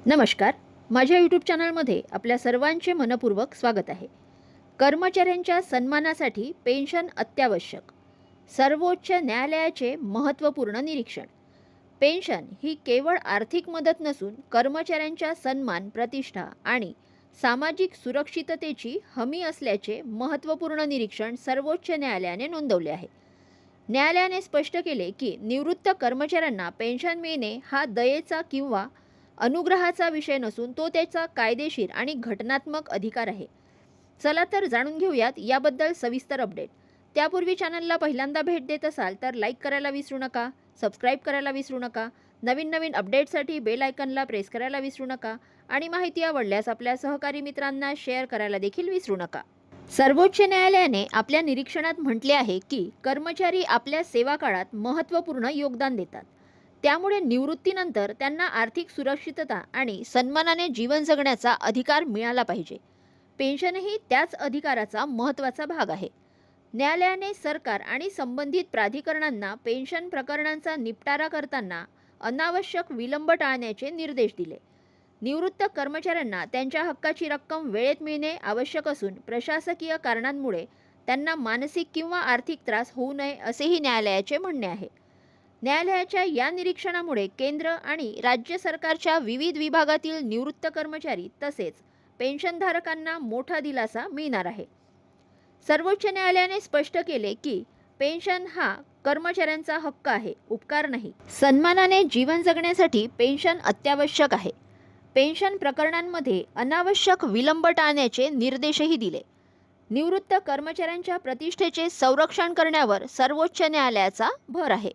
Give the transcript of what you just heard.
नमस्कार. माझ्या यूट्यूब चॅनलमध्ये आपल्या सर्वांचे मनपूर्वक स्वागत आहे. कर्मचाऱ्यांच्या सन्मानासाठी पेन्शन अत्यावश्यक. सर्वोच्च न्यायालयाचे महत्त्वपूर्ण निरीक्षण. पेन्शन ही केवळ आर्थिक मदत नसून कर्मचाऱ्यांच्या सन्मान, प्रतिष्ठा आणि सामाजिक सुरक्षिततेची हमी असल्याचे महत्त्वपूर्ण निरीक्षण सर्वोच्च न्यायालयाने नोंदवले आहे. न्यायालयाने स्पष्ट केले की निवृत्त कर्मचाऱ्यांना पेन्शन मिळणे हा दयेचा किंवा अनुग्रहाचा विषय नसून तो त्याचा कायदेशीर आणि घटनात्मक अधिकार आहे. चला तर जाणून घेऊयात याबद्दल सविस्तर अपडेट. त्यापूर्वी चॅनलला पहिल्यांदा भेट देत असाल तर लाईक करायला विसरू नका, सबस्क्राईब करायला विसरू नका, नवीन अपडेटसाठी बेल आयकॉनला प्रेस करायला विसरू नका आणि माहिती आवडल्यास आपल्या सहकारी मित्रांना शेअर करायला देखील विसरू नका. सर्वोच्च न्यायालयाने आपल्या निरीक्षणात म्हटले आहे की कर्मचारी आपल्या सेवा काळात महत्त्वपूर्ण योगदान देतात. त्यामुळे निवृत्तीनंतर त्यांना आर्थिक सुरक्षितता आणि सन्मानाने जीवन जगण्याचा अधिकार मिळाला पाहिजे. पेन्शनही त्याच अधिकाराचा महत्त्वाचा भाग आहे. न्यायालयाने सरकार आणि संबंधित प्राधिकरणांना पेन्शन प्रकरणांचा निपटारा करताना अनावश्यक विलंब टाळण्याचे निर्देश दिले. निवृत्त कर्मचाऱ्यांना त्यांच्या हक्काची रक्कम वेळेत मिळणे आवश्यक असून प्रशासकीय कारणांमुळे त्यांना मानसिक किंवा आर्थिक त्रास होऊ नये असेही न्यायालयाचे म्हणणे आहे. न्यायालयाच्या या निरीक्षणामुळे केंद्र आणि राज्य सरकारच्या विविध विभागातील निवृत्त कर्मचारी तसेच पेन्शनधारकांना मोठा दिलासा मिळणार आहे. सर्वोच्च न्यायालयाने स्पष्ट केले की पेन्शन हा कर्मचाऱ्यांचा हक्क आहे, उपकार नाही. सन्मानाने जीवन जगण्यासाठी पेन्शन अत्यावश्यक आहे. पेन्शन प्रकरणांमध्ये अनावश्यक विलंब टाळण्याचे निर्देशही दिले. निवृत्त कर्मचाऱ्यांच्या प्रतिष्ठेचे संरक्षण करण्यावर सर्वोच्च न्यायालयाचा भर आहे.